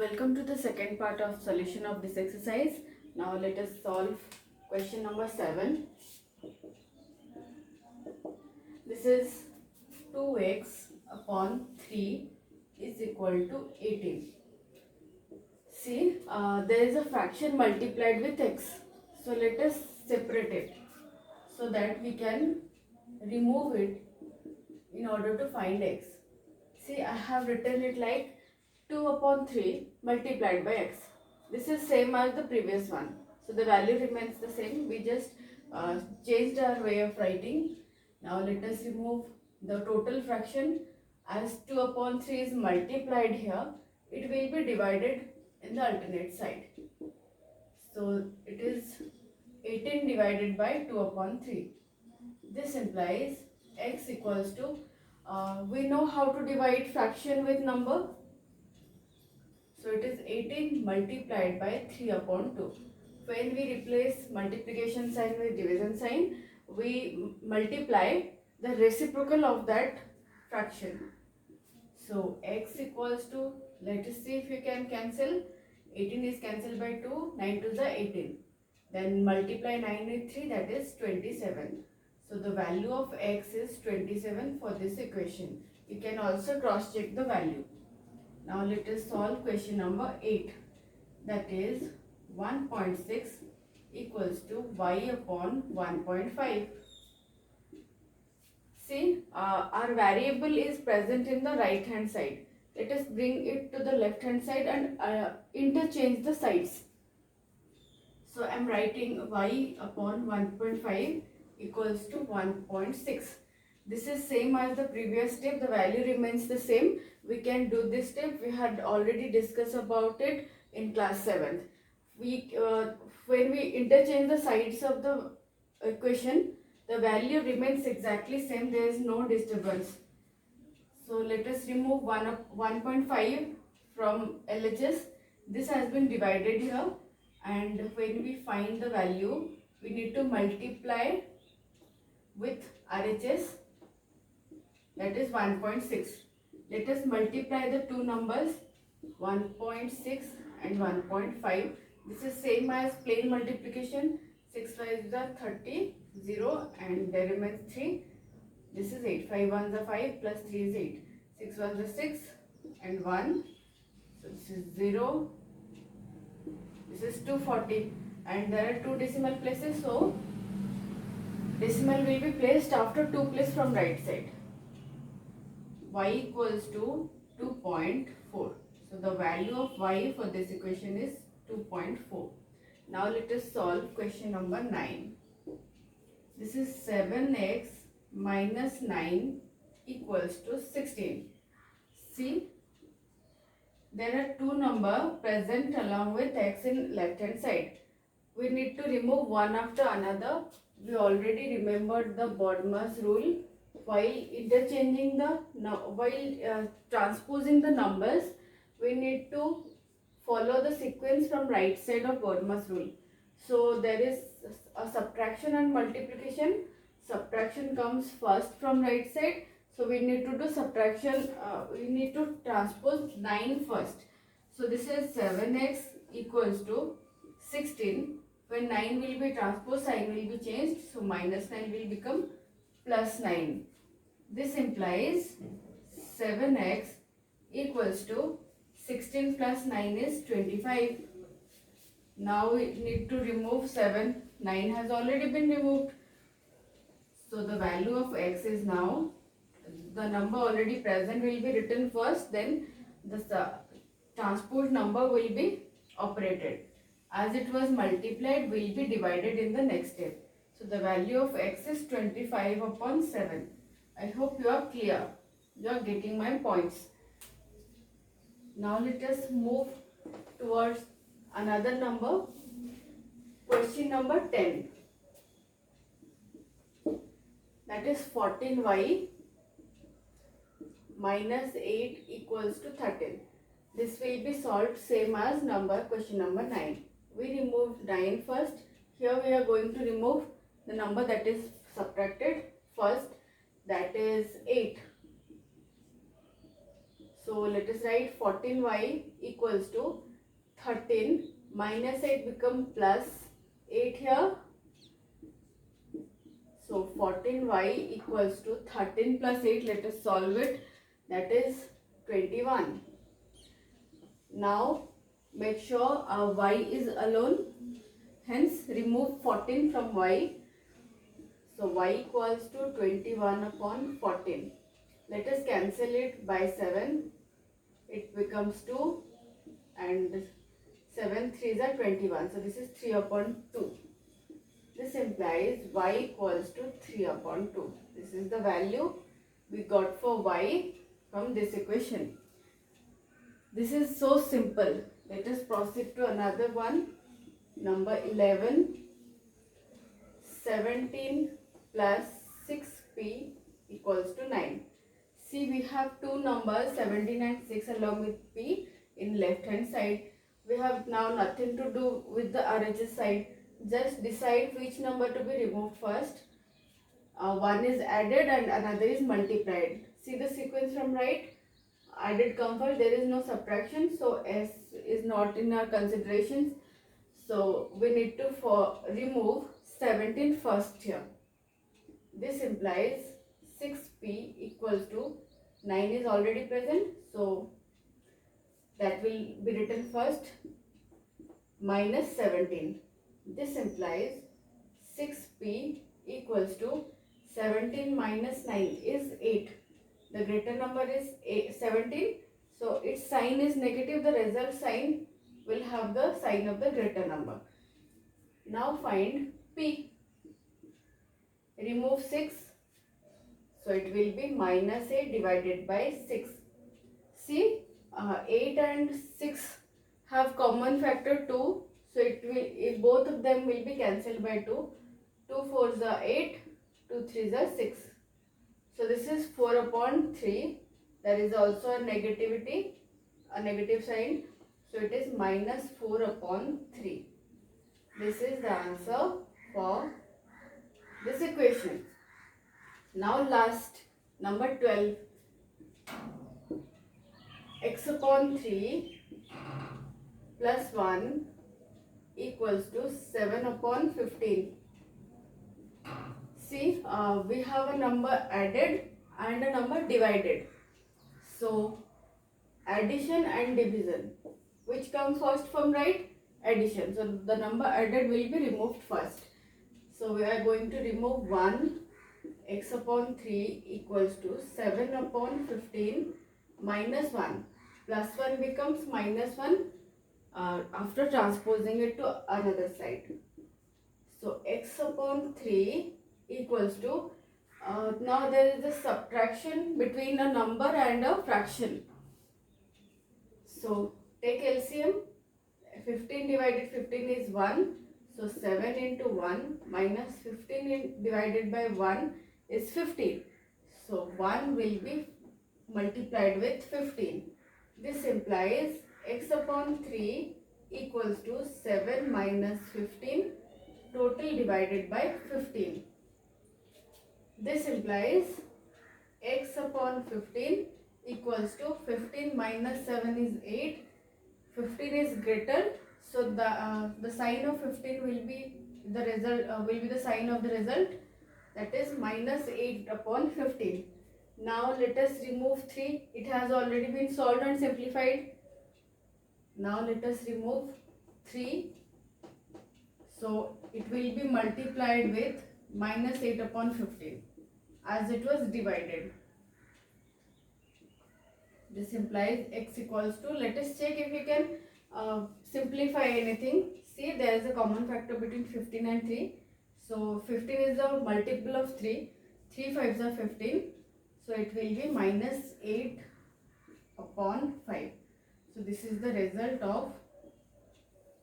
Welcome to the second part of solution of this exercise. Now let us solve question number 7. This is 2x upon 3 is equal to 18. See, there is a fraction multiplied with x. So let us separate it so that we can remove it in order to find x. See, I have written it like 2 upon 3 multiplied by x. This is same as the previous one. So the value remains the same. We just changed our way of writing. Now let us remove the total fraction. As 2 upon 3 is multiplied here, it will be divided in the alternate side. So it is 18 divided by 2 upon 3. This implies x equals to, we know how to divide fraction with number. So it is 18 multiplied by 3 upon 2. When we replace multiplication sign with division sign, we multiply the reciprocal of that fraction. So x equals to, let us see if we can cancel. 18 is cancelled by 2, 9 to the 18. Then multiply 9 with 3, that is 27. So the value of x is 27 for this equation. You can also cross check the value. Now let us solve question number 8. That is 1.6 equals to y upon 1.5. See, our variable is present in the right hand side. Let us bring it to the left hand side and interchange the sides. So I am writing y upon 1.5 equals to 1.6. This is same as the previous step. The value remains the same. We can do this step. We had already discussed about it in class 7th. When we interchange the sides of the equation, the value remains exactly same. There is no disturbance. So let us remove 1.5 from LHS. This has been divided here, and when we find the value, we need to multiply with RHS, that is 1.6. Let us multiply the two numbers 1.6 and 1.5. This is same as plain multiplication. 6 5 are 30, 0 and there remains 3. This is 8. 5 1s are 5 plus 3 is 8. 6 1s are 6 and 1. So this is 0. This is 240 and there are two decimal places. So decimal will be placed after 2 place from right side. Y equals to 2.4. So the value of y for this equation is 2.4. Now let us solve question number 9. This is 7x minus 9 equals to 16. See, there are two numbers present along with x in left hand side. We need to remove one after another. We already remembered the Bodmer's rule. While interchanging transposing the numbers, we need to follow the sequence from right side of Bodmer's rule. So there is a subtraction and multiplication. Subtraction comes first from right side. So we need to do subtraction. We need to transpose 9 first. So this is 7x equals to 16. When 9 will be transposed, sign will be changed. So minus 9 will become plus 9. This implies 7x equals to 16 plus 9 is 25. Now we need to remove 7. 9 has already been removed. So the value of x is now, the number already present will be written first, then the transpose number will be operated. As it was multiplied, will be divided in the next step. So the value of x is 25 upon 7. I hope you are clear. You are getting my points. Now let us move towards another number. Question number 10. That is 14y minus 8 equals to 13. This will be solved same as question number 9. We removed 9 first. Here we are going to remove the number that is subtracted first, that is 8. So So let us write 14y equals to 13 minus 8 become plus 8 here. So 14y equals to 13 plus 8. Let us solve it. That is 21. Now make sure y is alone. Hence remove 14 from y. So y equals to 21 upon 14. Let us cancel it by 7. It becomes 2 and 7 3s are 21. So this is 3 upon 2. This implies y equals to 3 upon 2. This is the value we got for y from this equation. This is so simple. Let us proceed to another one. Number 11. 17 plus 6p equals to 9. See, we have two numbers 17 and 6 along with p in left hand side. We have now nothing to do with the RHS side. Just decide which number to be removed first. One is added and another is multiplied. See the sequence from right. Added come first, there is no subtraction, so S is not in our considerations. So we need to remove 17 first here. This implies 6p equals to 9 is already present, so that will be written first, minus 17. This implies 6p equals to 17 minus 9 is 8. The greater number is 17, so its sign is negative. The result sign will have the sign of the greater number. Now find p. Remove 6, so it will be minus 8 divided by 6. See, 8 and 6 have common factor 2, so both of them will be cancelled by 2. 2 4s are 8, 2 3s are 6. So this is 4 upon 3. There is also a negative sign. So it is minus 4 upon 3. This is the answer for this equation. Now last, number 12. X upon 3 plus 1 equals to 7 upon 15. See, we have a number added and a number divided. So, addition and division. Which comes first from right? Addition. So, the number added will be removed first. So, we are going to remove 1. X upon 3 equals to 7 upon 15 minus 1. Plus 1 becomes minus 1 after transposing it to another side. So, x upon 3 equals to, now there is a subtraction between a number and a fraction. So take LCM, 15 divided 15 is 1. So 7 into 1 minus 15 divided by 1 is 15. So 1 will be multiplied with 15. This implies x upon 3 equals to 7 minus 15 total divided by 15. This implies x upon 15 equals to 15 minus 7 is 8. 15 is greater, so the sign of 15 will be the result, will be the sign of the result, that is minus 8 upon 15. Now let us remove 3. It has already been solved and simplified. Now let us remove 3. So it will be multiplied with minus 8 upon 15 as it was divided. This implies x equals to, let us check if we can simplify anything. See, there is a common factor between 15 and 3. So 15 is a multiple of 3. 3 5s are 15. So it will be minus 8 upon 5. So this is the result of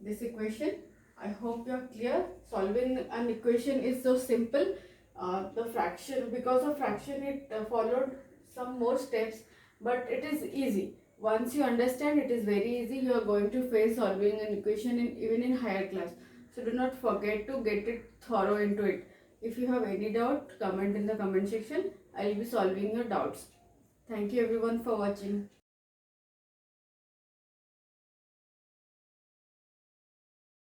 this equation. I hope you are clear. Solving an equation is so simple. The fraction, because of fraction it followed some more steps, but it is easy. Once you understand, it is very easy. You are going to face solving an equation even in higher class. So do not forget to get it thorough into it. If you have any doubt, comment in the comment section. I will be solving your doubts. Thank you everyone for watching.